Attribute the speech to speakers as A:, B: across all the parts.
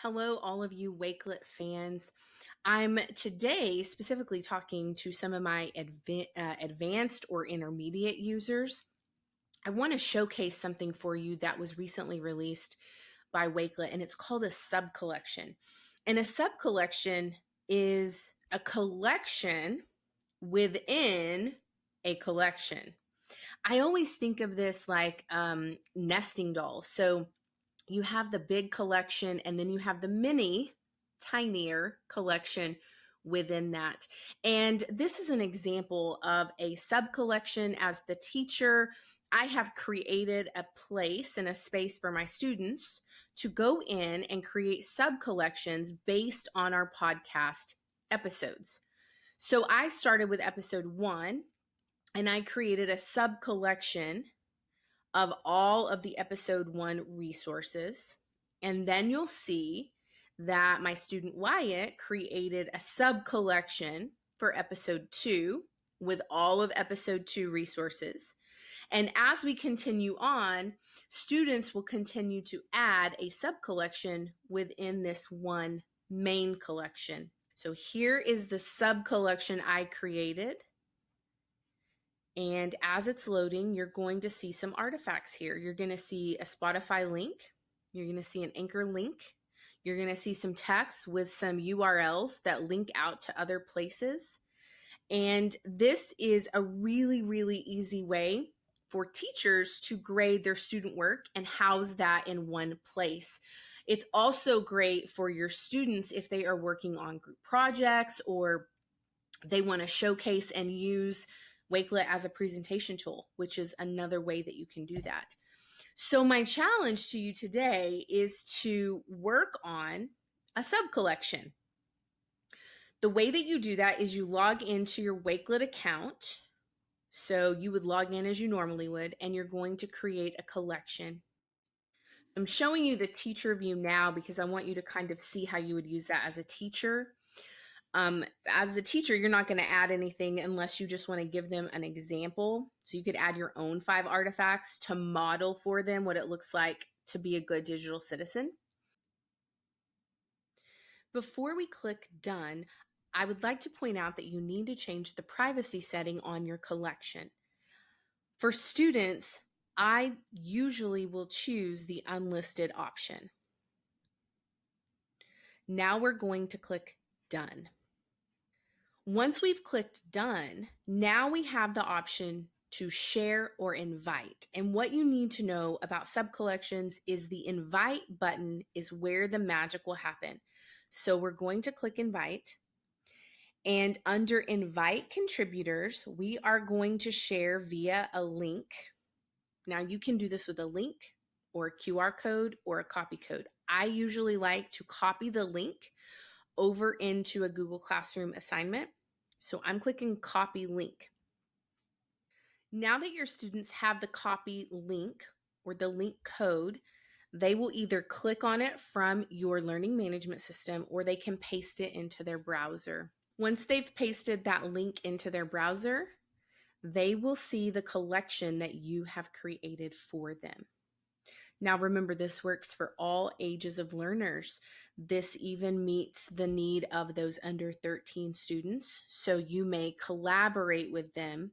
A: Hello, all of you Wakelet fans. I'm today specifically talking to some of my advanced or intermediate users. I want to showcase something for you that was recently released by Wakelet, and it's called a subcollection. And a subcollection is a collection within a collection. I always think of this like nesting dolls. So you have the big collection and then you have the mini, tinier collection within that. And this is an example of a sub collection. As the teacher, I have created a place and a space for my students to go in and create sub collections based on our podcast episodes. So I started with episode 1 and I created a sub collection of all of the episode 1 resources. And then you'll see that my student Wyatt created a sub collection for episode 2 with all of episode 2 resources. And as we continue on, students will continue to add a sub collection within this one main collection. So here is the sub collection I created. And as it's loading, you're going to see some artifacts here. You're going to see a Spotify link. You're going to see an Anchor link. You're going to see some text with some URLs that link out to other places. And this is a really, really easy way for teachers to grade their student work and house that in one place. It's also great for your students if they are working on group projects or they want to showcase and use Wakelet as a presentation tool, which is another way that you can do that. So my challenge to you today is to work on a sub collection. The way that you do that is you log into your Wakelet account. So you would log in as you normally would, and you're going to create a collection. I'm showing you the teacher view now because I want you to kind of see how you would use that as a teacher. As the teacher, you're not going to add anything unless you just want to give them an example. So you could add your own 5 artifacts to model for them what it looks like to be a good digital citizen. Before we click done, I would like to point out that you need to change the privacy setting on your collection. For students, I usually will choose the unlisted option. Now we're going to click done. Once we've clicked done, now we have the option to share or invite. And what you need to know about subcollections is the invite button is where the magic will happen. So we're going to click invite. And under invite contributors, we are going to share via a link. Now you can do this with a link or a QR code or a copy code. I usually like to copy the link over into a Google Classroom assignment. So I'm clicking copy link. Now that your students have the copy link or the link code, they will either click on it from your learning management system or they can paste it into their browser. Once they've pasted that link into their browser, they will see the collection that you have created for them. Now remember, this works for all ages of learners. This even meets the need of those under 13 students. So you may collaborate with them.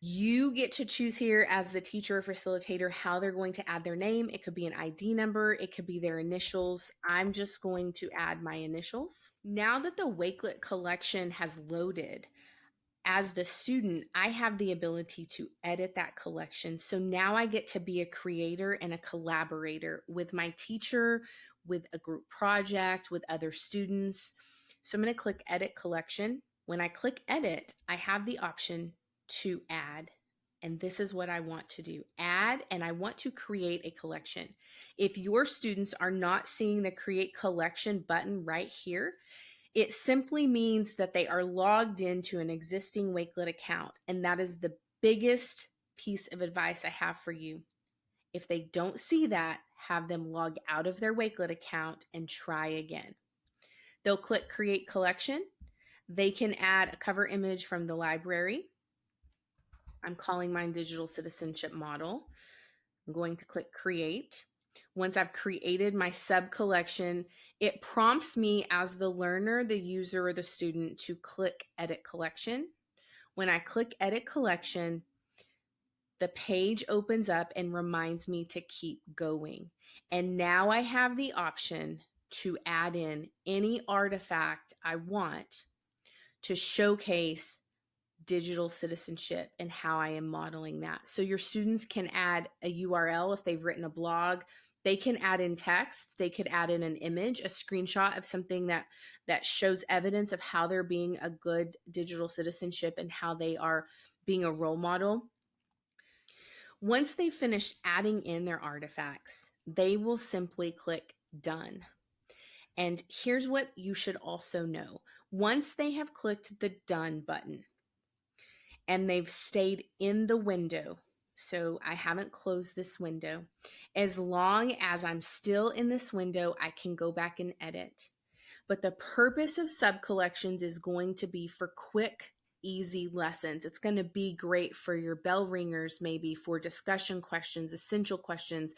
A: You get to choose here as the teacher or facilitator how they're going to add their name. It could be an ID number. It could be their initials. I'm just going to add my initials. Now that the Wakelet collection has loaded, as the student, I have the ability to edit that collection. So now I get to be a creator and a collaborator with my teacher, with a group project, with other students. So I'm going to click edit collection. When I click edit, I have the option to add. And this is what I want to do. Add, and I want to create a collection. If your students are not seeing the create collection button right here, it simply means that they are logged into an existing Wakelet account, and that is the biggest piece of advice I have for you. If they don't see that, have them log out of their Wakelet account and try again. They'll click Create Collection. They can add a cover image from the library. I'm calling mine Digital Citizenship Model. I'm going to click Create. Once I've created my sub collection, it prompts me as the learner, the user, or the student to click Edit Collection. When I click Edit Collection, the page opens up and reminds me to keep going. And now I have the option to add in any artifact I want to showcase digital citizenship and how I am modeling that. So your students can add a URL if they've written a blog. They can add in text. They could add in an image, a screenshot of something that shows evidence of how they're being a good digital citizenship and how they are being a role model. Once they've finished adding in their artifacts, they will simply click Done. And here's what you should also know. Once they have clicked the Done button and they've stayed in the window, so I haven't closed this window, as long as I'm still in this window, I can go back and edit. But the purpose of subcollections is going to be for quick, easy lessons. It's going to be great for your bell ringers, maybe for discussion questions, essential questions.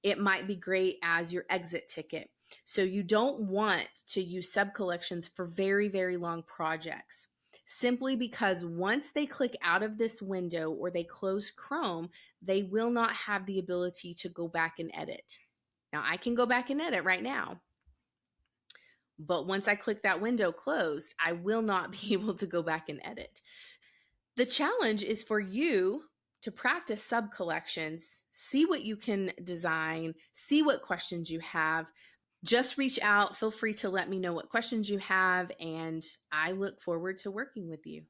A: It might be great as your exit ticket. So you don't want to use subcollections for very, very long projects, simply because once they click out of this window or they close Chrome, they will not have the ability to go back and edit. Now, I can go back and edit right now, but once I click that window closed, I will not be able to go back and edit. The challenge is for you to practice sub-collections, see what you can design, see what questions you have. Just reach out. Feel free to let me know what questions you have, and I look forward to working with you.